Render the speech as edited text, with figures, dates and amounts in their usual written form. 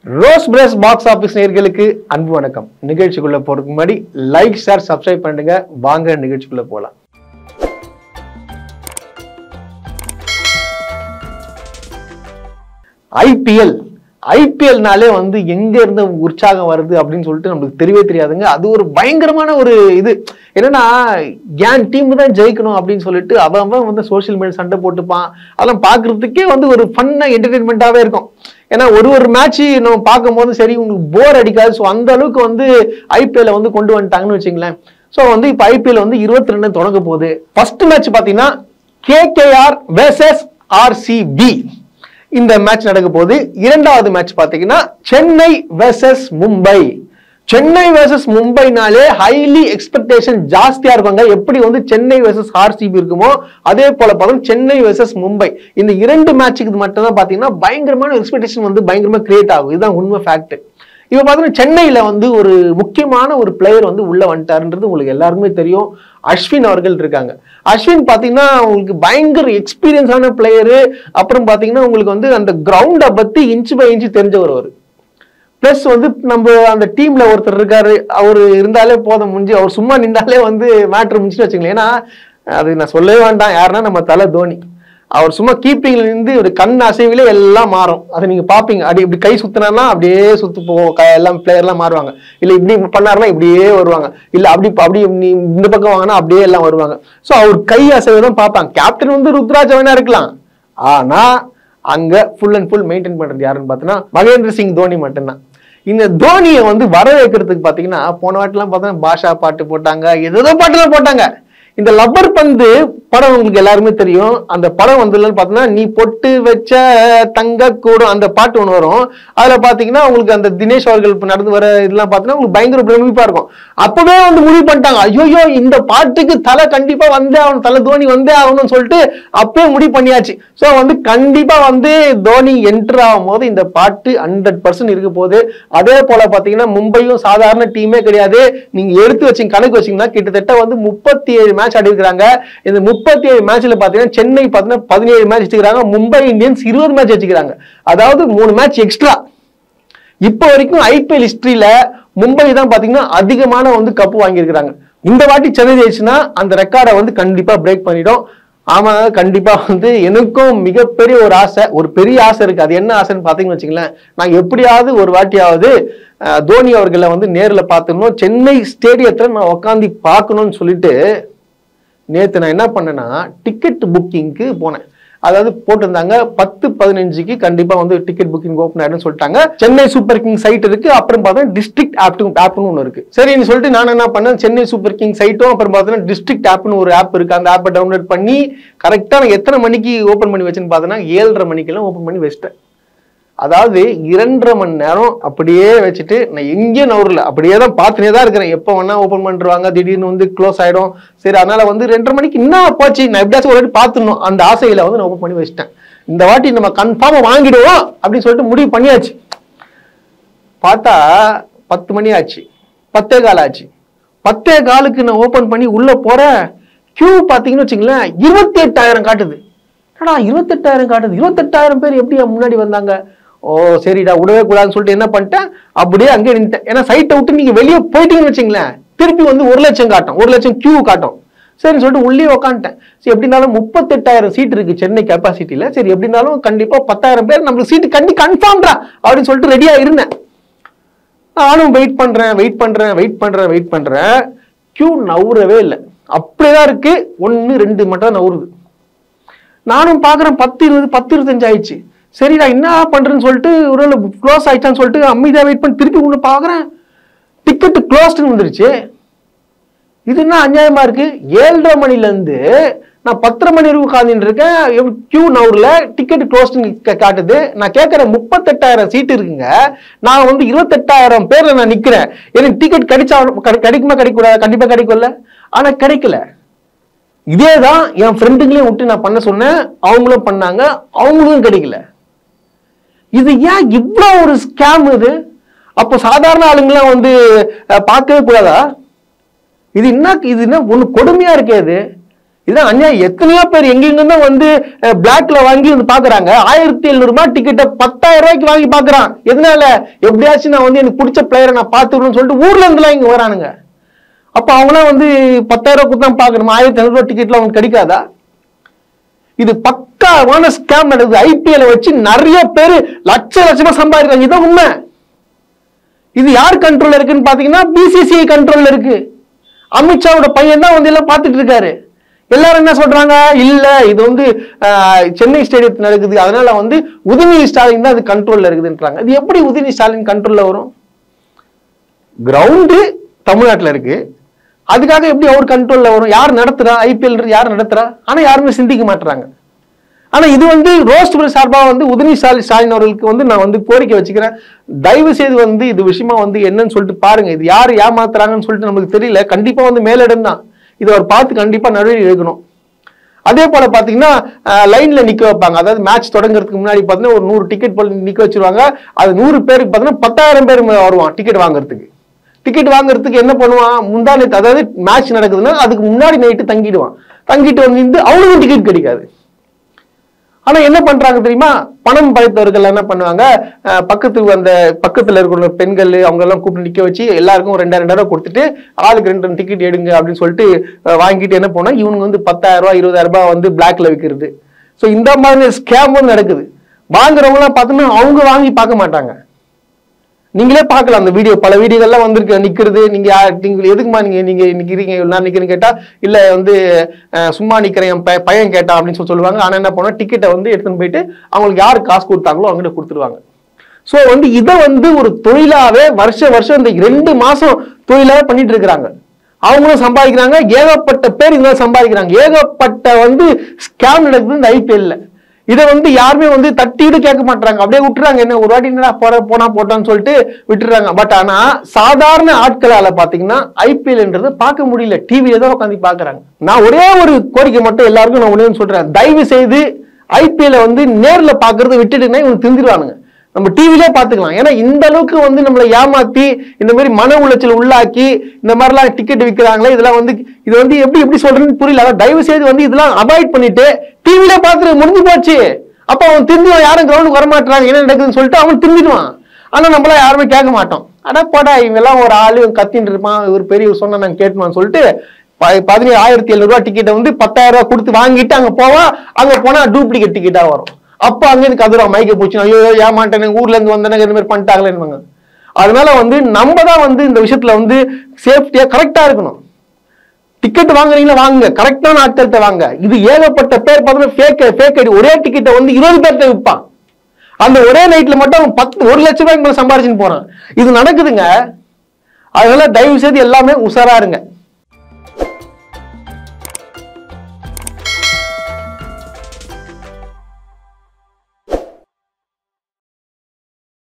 Rose press box office நேயர்களுக்கு அன்பு வணக்கம். நிகழ்ச்சிக்குள்ள போறதுக்கு முன்னாடி லைக், ஷேர், சப்ஸ்கிரைப் பண்ணுங்க. வாங்க நிகழ்ச்சிக்குள்ள போலாம். ஐபிஎல்னாலே வந்து எங்க இருந்து உற்சாகம் வருது அப்படின்னு சொல்லிட்டு நமக்கு தெரியவே தெரியாதுங்க. அது ஒரு பயங்கரமான ஒரு இது என்னன்னா, என் டீம் தான் ஜெயிக்கணும் அப்படின்னு சொல்லிட்டு அவன் வந்து சோசியல் மீடியா சண்டை போட்டுப்பான். அதெல்லாம் பாக்குறதுக்கே வந்து ஒரு ஃபன்னா என்டர்டைன்மெண்டாவே இருக்கும். ஏன்னா ஒரு மேட்ச் நம்ம பார்க்கும் போது சரி உங்களுக்கு போர் அடிக்காது. ஸோ அந்த அளவுக்கு வந்து ஐபிஎல் வந்து கொண்டு வந்துட்டாங்கன்னு வச்சுங்களேன். ஸோ வந்து இப்போ ஐபிஎல் வந்து 22 தொடங்க போகுது. ஃபர்ஸ்ட் மேட்ச் பார்த்தீங்கன்னா KKR வெர்சஸ் RCB இந்த மேட்ச் நடக்க போகுது. இரண்டாவது மேட்ச் பார்த்தீங்கன்னா சென்னை வெர்சஸ் மும்பை. சென்னை வெர்சஸ் மும்பைனாலே ஹைலி எக்ஸ்பெக்டேஷன் ஜாஸ்தியா இருப்பாங்க. எப்படி வந்து சென்னை வெர்சஸ் RCB இருக்குமோ அதே போல பார்த்தோம் சென்னை வெர்சஸ் மும்பை. இந்த இரண்டு மேட்சுக்கு மட்டும் தான் பாத்தீங்கன்னா பயங்கரமான எக்ஸ்பெக்டேஷன் வந்து பயங்கரமா கிரியேட் ஆகும். இதுதான் உண்மை ஃபேக்ட். இப்ப பாத்தீங்கன்னா சென்னையில வந்து ஒரு முக்கியமான ஒரு பிளேயர் வந்து உள்ள வந்துட்டாருன்றது உங்களுக்கு எல்லாருக்குமே தெரியும். அஸ்வின் அவர்கள் இருக்காங்க. அஸ்வின் பாத்தீங்கன்னா உங்களுக்கு பயங்கர எக்ஸ்பீரியன்ஸான பிளேயரு. அப்புறம் பாத்தீங்கன்னா உங்களுக்கு வந்து அந்த கிரவுண்டை பத்தி இன்ச் பை இன்ச் தெரிஞ்சவர் அவரு. பிளஸ் வந்து நம்ம அந்த டீம்ல ஒருத்தர் இருக்காரு, அவரு இருந்தாலே போதும் முடிஞ்சு, அவர் சும்மா நின்றாலே வந்து மேட்ரு முடிச்சுட்டு வச்சுங்களேன். ஏன்னா அது நான் சொல்லவே வேண்டாம், யாருன்னா நம்ம தலை தோனி. அவர் சும்மா கீப்பிங்ல இருந்து ஒரு கண் அசைவிலே எல்லாம் மாறும். அதை நீங்க பாப்பீங்க. அப்படி இப்படி கை சுத்தினா அப்படியே சுத்து போவோம், எல்லாம் பிளேயர் எல்லாம் மாறுவாங்க. இல்ல இப்படி பண்ணாருன்னா இப்படியே வருவாங்க. இல்ல அப்படி இந்த பக்கம் வாங்கினா அப்படியே எல்லாம் வருவாங்க. ஸோ அவர் கை அசைவை தான் பார்ப்பாங்க. கேப்டன் வந்து ருத்ராஜ் வேணா இருக்கலாம், ஆனா அங்க ஃபுல் அண்ட் ஃபுல் மெயின்டைன் பண்றது யாருன்னு பார்த்தோன்னா மகேந்திர சிங் தோனி மட்டும்தான். இந்த தோனியை வந்து வரவேற்கிறதுக்கு பாத்தீங்கன்னா போன வாட்டிலாம் பார்த்தா பாஷா பாட்டு போட்டாங்க, ஏதோ பாட்டுலாம் போட்டாங்க. இந்த லப்பர் பந்து படம் உங்களுக்கு எல்லாருமே தெரியும். அந்த படம் வந்து பாத்தீங்கன்னா நீ பொட்டு வச்ச தங்க கூடும் அந்த பாட்டு ஒண்ணு வரும். அதுல பாத்தீங்கன்னா உங்களுக்கு அந்த தினேஷ் அவர்கள் நடந்து வர இதெல்லாம் பாத்தீங்கன்னா உங்களுக்கு பயங்கர பிரமிப்பா இருக்கும். அப்பவே வந்து முடிவு பண்ணிட்டாங்க, ஐயோ இந்த பாட்டுக்கு தலை கண்டிப்பா வந்தே ஆகணும், தலை தோனி வந்தே ஆகணும்னு சொல்லிட்டு அப்பவே முடிவு பண்ணியாச்சு. ஸோ வந்து கண்டிப்பா வந்து தோனி என்டர் ஆகும் போது இந்த பாட்டு 100% இருக்க போகுது. அதே போல பாத்தீங்கன்னா மும்பையும் சாதாரண டீமே கிடையாது. நீங்க எடுத்து வச்சீங்க கணக்கு வச்சீங்கன்னா கிட்டத்தட்ட வந்து 37 மேட்ச் ஆடி இருக்கிறாங்க. இந்த 37 மேட்ச்ல பாத்தீங்கன்னா சென்னை பாத்தீங்கன்னா 17 மேட்ச் வச்சுக்கிறாங்க, மும்பை இந்தியன்ஸ் 20 மேட்ச் வச்சுக்கிறாங்க. அதாவது 3 மேட்ச் எக்ஸ்ட்ரா. இப்ப வரைக்கும் ஐபிஎல் ஹிஸ்டரியில மும்பை தான் பாத்தீங்கன்னா அதிகமான வந்து கப்பு வாங்கியிருக்கிறாங்க. இந்த வாட்டி சென்னை ஜெயிச்சுன்னா அந்த ரெக்கார்டை வந்து கண்டிப்பா பிரேக் பண்ணிடும். ஆமா, கண்டிப்பா வந்து எனக்கும் மிகப்பெரிய ஒரு ஆசை, ஒரு பெரிய ஆசை இருக்கு. அது என்ன ஆசைன்னு பாத்தீங்கன்னு வச்சுங்களேன், நான் எப்படியாவது ஒரு வாட்டியாவது தோனி அவர்களை வந்து நேர்ல பார்த்துக்கணும், சென்னை ஸ்டேடியத்துல நான் உட்காந்து பார்க்கணும்னு சொல்லிட்டு நேத்து நான் என்ன பண்ணேன்னா டிக்கெட் புக்கிங்க்கு போனேன். அதாவது போட்டிருந்தாங்க 10-15க்கு கண்டிப்பா வந்து டிக்கெட் புக்கிங் ஓப்பன் ஆயிடும்னு சொல்லிட்டாங்க. சென்னை சூப்பர் கிங் சைட் இருக்கு, அப்புறம் பார்த்தா டிஸ்ட்ரிக்ட் ஆப்னு ஒன்று இருக்கு. சரின்னு சொல்லிட்டு நான் என்ன பண்ணேன், சென்னை சூப்பர் கிங் சைட்டும் அப்புறம் பார்த்தீங்கன்னா டிஸ்ட்ரிக்ட் ஆப்னு ஒரு ஆப் இருக்கு, அந்த ஆப்பை டவுன்லோட் பண்ணி கரெக்டா நான் எத்தனை மணிக்கு ஓப்பன் பண்ணி வச்சேன்னு பார்த்தீங்கன்னா 7:30 மணிக்கெல்லாம் ஓப்பன் பண்ணி வச்சிட்டேன். அதாவது 2.5 மணி நேரம் அப்படியே வச்சுட்டு நான் எங்கேயும் நவரில் அப்படியே தான் பார்த்துனே தான் இருக்கிறேன். எப்போ வேணா ஓப்பன் பண்ணிருவாங்க, திடீர்னு வந்து க்ளோஸ் ஆயிடும். சரி, அதனால வந்து 2:30 மணிக்கு என்ன போச்சு, நான் எப்படியாச்சும் ஒரு வாட்டி பார்த்துடணும் அந்த ஆசையில வந்து நான் ஓப்பன் பண்ணி வச்சிட்டேன். இந்த வாட்டி நம்ம கன்ஃபார்மா வாங்கிடுவோம் அப்படின்னு சொல்லிட்டு முடிவு பண்ணியாச்சு. பார்த்தா 10 மணி ஆச்சு, 10:15 ஆச்சு. 10:15க்கு நான் ஓப்பன் பண்ணி உள்ள போறேன். கியூ பார்த்தீங்கன்னு வச்சுங்களேன் 28,000 காட்டுது. 28,000 காட்டுது. 28,000 பேர் எப்படி முன்னாடி வந்தாங்க? ஓ சரிடா, விடவே கூடாதுன்னு சொல்லிட்டு என்ன பண்ணிட்டேன், அப்படியே அங்கே நின்ட்டேன். ஏன்னா சைட்டை விட்டு நீங்க வெளியே போயிட்டீங்கன்னு வச்சுங்களேன் திருப்பி வந்து 1 லட்சம் காட்டும், 1 லட்சம் கியூ காட்டும். சரின்னு சொல்லிட்டு உள்ளே உட்காந்துட்டேன். சரி, எப்படி இருந்தாலும் 38,000 சீட் இருக்கு சென்னை கெப்பாசிட்டியில. சரி, எப்படி இருந்தாலும் கண்டிப்பா 10,000 பேர் நம்மளுக்கு சீட்டு கன்ஃபார்ம்டா அப்படின்னு சொல்லிட்டு ரெடியா இருந்தேன். நானும் வெயிட் பண்றேன். கியூ நவுறவே இல்லை, அப்படியேதான் இருக்கு. 1-2 மட்டும் நவுறுது. நானும் பாக்குறேன் 10-25 ஆயிடுச்சு. சரி, நான் என்ன பண்றேன்னு சொல்லிட்டு ஒரு க்ளோஸ் ஆயிடுச்சான்னு சொல்லிட்டு அமைதியா வெயிட் பண்ணி திருப்பி உள்ள பாக்குறேன், டிக்கெட் க்ளோஸ்ட்னு வந்துருச்சு. இது என்ன அநியாயமா இருக்கு? 7:30 மணில இருந்து நான் 10:30 மணி வரைக்கும் உட்கார்ந்துட்டு இருக்கேன். கியூ நவர்ல டிக்கெட் க்ளோஸ்ட்னு காட்டுது. நான் கேட்கறேன் 38,000 சீட் இருக்குங்க, நான் வந்து 28,000 பேர்ல நான் நிக்கிறேன். எனக்கு டிக்கெட் கிடைக்குமா கிடைக்கூடாது? கண்டிப்பா கிடைக்கும்ல. ஆனா கிடைக்கல. இதேதான் என் ஃப்ரெண்டுங்களையும் விட்டு நான் பண்ண சொன்னேன், அவங்களும் பண்ணாங்க, அவங்களும் கிடைக்கல. இது ஏன் இவ்வளவு ஒரு ஸ்கேம்? அப்போ சாதாரண ஆளுங்களாம் வந்து பார்க்கவே கூடாதா? இது என்ன ஒண்ணு கொடுமையா இருக்கே. இதுதான் அநியாயம். எத்தனையோ பேர் எங்கெங்க வந்து பிளாக்ல வாங்கி வந்து பாக்குறாங்க. 1700 ரூபாய் டிக்கெட்டை 10,000 ரூபாய்க்கு வாங்கி பாக்குறான். எதனால? எப்படியாச்சும் நான் வந்து எனக்கு பிடிச்ச பிளேயரை நான் பாத்துக்கணும்னு சொல்லிட்டு ஊர்ல இருந்துலாம் இங்க வரானுங்க. அப்ப அவங்களாம் வந்து 10,000 ரூபாய்க்கு தான் பாக்கணும். 1,500 ரூபாய் டிக்கெட்ல அவங்களுக்கு கிடைக்காதா? இது பக்காவான ஸ்கேம் நடக்குது. ஐபிஎல் வச்சு நிறைய பேர் லட்சமா சம்பாதிக்கிறாங்க. இதான் உண்மை. இது யார் கண்ட்ரோல்ல இருக்குன்னு பாத்தீங்கன்னா பிசிசிஐ கண்ட்ரோல்ல இருக்கு. அமித்ஷாவோட பையன் தான் வந்து எல்லாம் பாத்துட்டு இருக்காரு. எல்லாரும் என்ன சொல்றாங்க? இல்ல இது வந்து சென்னை ஸ்டேடியத்தில் நடக்குது, அதனால வந்து உதயநிதி ஸ்டாலின் தான் அது கண்ட்ரோல்ல இருக்குதுன்றாங்க. இது எப்படி உதயநிதி ஸ்டாலின் கண்ட்ரோல்ல வரும்? கிரவுண்டு தமிழ்நாட்டில் இருக்கு, அதுக்காக எப்படி அவர் கண்ட்ரோல்ல வரும்? யார் நடத்துறா? ஐபிஎல் யார் நடத்துறா? ஆனா யாருமே சிந்திக்க மாட்டாங்க. ஆனா இது வந்து ரோஸ்ட் சார்பா வந்து உதயநிதி ஸ்டாலின் அவர்களுக்கு வந்து நான் வந்து கோரிக்கை வச்சுக்கிறேன். தயவு செய்து வந்து இது விஷயமா வந்து என்னன்னு சொல்லிட்டு பாருங்க. இது யாரு ஏமாத்துறாங்கன்னு சொல்லிட்டு நமக்கு தெரியல. கண்டிப்பா வந்து மேலிடம் தான் இதை அவர் பார்த்து கண்டிப்பா நடவடிக்கை எடுக்கணும். அதே போல பாத்தீங்கன்னா லைன்ல நிக்க வைப்பாங்க. அதாவது மேட்ச் தொடங்குறதுக்கு முன்னாடி பாத்தீங்கன்னா ஒரு 100 டிக்கெட் போல நிக்க வச்சிருவாங்க. அது 100 பேருக்கு பாத்தீங்கன்னா 10,000 பேர் வருவான் டிக்கெட் வாங்குறதுக்கு. டிக்கெட் வாங்குறதுக்கு என்ன பண்ணுவான்? முந்தானே, அதாவது மேட்ச் நடக்குதுன்னா அதுக்கு முன்னாடி நைட்டு தங்கிட்டு வந்து அவனுக்கும் டிக்கெட் கிடைக்காது. ஆனா என்ன பண்றாங்க தெரியுமா? பணம் படைத்தவர்கள் என்ன பண்ணுவாங்க? பக்கத்துல இருக்கிற பெண்கள் அவங்க எல்லாம் கூப்பிட்டு நிக்க வச்சு எல்லாருக்கும் 2,000 ரூபாய் கொடுத்துட்டு ஆளுக்கு 2 டிக்கெட் எடுங்க அப்படின்னு சொல்லிட்டு வாங்கிட்டு என்ன பண்ணா இவனுங்க வந்து 10,000 ரூபாய் 20,000 ரூபாய் வந்து பிளாக்ல விற்கிறது. சோ இந்த மாதிரி ஸ்கேம் வந்து நடக்குது. வாங்குறவங்க எல்லாம் பார்த்தோம்னா அவங்க வாங்கி பார்க்க மாட்டாங்க. நீங்களே பார்க்கலாம் அந்த வீடியோ, பல வீடியோகள்லாம் வந்திருக்கு. நிக்கிறது, நீங்க எதுக்குமா நீங்க நிக்கிறீங்க நான் நிக்கிறேன்னு கேட்டா இல்ல வந்து சும்மா நிக்கிறேன் என் பையன் கேட்டான் அப்படின்னு சொல்லுவாங்க. ஆனா என்ன பண்ணா டிக்கெட்டை வந்து எடுத்துன்னு போயிட்டு அவங்களுக்கு யாரு காசு கொடுத்தாங்களோ அவங்ககிட்ட கொடுத்துருவாங்க. சோ வந்து இதை வந்து ஒரு தொழிலாவே வருஷம் இந்த 2 மாசம் தொழிலாவே பண்ணிட்டு இருக்கிறாங்க. அவங்களும் சம்பாதிக்கிறாங்க. ஏகப்பட்ட பேர் இதெல்லாம் சம்பாதிக்கிறாங்க. ஏகப்பட்ட வந்து ஸ்கேம் நடக்குது இந்த ஐபிஎல்ல. இதை வந்து யாருமே வந்து தட்டிட்டு கேட்க மாட்டாங்க. அப்படியே விட்டுறாங்க. என்ன ஒரு வாட்டி என்னடா போனா போட்டான்னு சொல்லிட்டு விட்டுறாங்க. பட் ஆனா சாதாரண ஆட்களால பாத்தீங்கன்னா ஐபிஎல்ன்றது பார்க்க முடியல. டிவில தான் உட்காந்து பாக்குறாங்க. நான் ஒரே ஒரு கோரிக்கை மட்டும் எல்லாருக்கும் நான் ஒண்ணே சொல்றேன். தயவு செய்து ஐபிஎல் வந்து நேர்ல பாக்குறத விட்டுட்டுன்னா இவங்க திருந்திடுவானுங்க. நம்ம டிவிலே பாத்துக்கலாம். ஏன்னா இந்த அளவுக்கு வந்து நம்மளை ஏமாத்தி இந்த மாதிரி மன உளைச்சல் உள்ளாக்கி இந்த மாதிரிலாம் டிக்கெட் விற்கிறாங்களே, இதெல்லாம் வந்து இது வந்து எப்படி சொல்றேன்னு புரியல. அதான் தயவு செய்து வந்து இதெல்லாம் அவாய்ட் பண்ணிட்டு டிவிலே பார்த்துட்டு முடிஞ்சு போச்சு. அப்ப அவன் திருந்துவான். யாரும் கிரவுண்டுக்கு வரமாட்டாங்க, என்ன நடக்குதுன்னு சொல்லிட்டு அவன் திரும்பிடுவான். ஆனா நம்மளாம் யாருமே கேட்க மாட்டோம். ஆனா போடா இவங்க எல்லாம் ஒரு ஆளு கத்தின்னு இருப்பான், ஒரு பெரிய சொன்னா நாங்க கேட்டுவான்னு சொல்லிட்டு 17,700 ரூபாய் டிக்கெட்டை வந்து 10,000 ரூபாய் கொடுத்து வாங்கிட்டு அங்க போவான். அங்க போனா டூப்ளிகேட் டிக்கெட்டா வரும். அப்ப அங்க இருந்து கதுறான், மைக்க போச்சு, ஐயோ ஏமாட்டேன், ஊர்ல இருந்து வந்தேன்னு இந்த மாதிரி பண்ணிட்டாங்களேன்னு. அதனால வந்து நம்ம தான் வந்து இந்த விஷயத்துல வந்து சேஃப்டியா கரெக்டா இருக்கணும். டிக்கெட் வாங்குறீங்களா வாங்குங்க, கரெக்டான ஆட்கள்கிட்ட வாங்க. இது ஏகப்பட்ட பேர் பார்த்தோம்னா ஃபேக் ஐடி ஒரே டிக்கெட்டை வந்து 20 பேர்கிட்ட விற்பான். அந்த ஒரே நைட்ல மட்டும் அவன் 1 லட்சம் ரூபாய்க்கு மேல சம்பாரிச்சுன்னு போறான். இது நடக்குதுங்க. அதனால தயவு செய்து எல்லாமே உஷாரா இருங்க.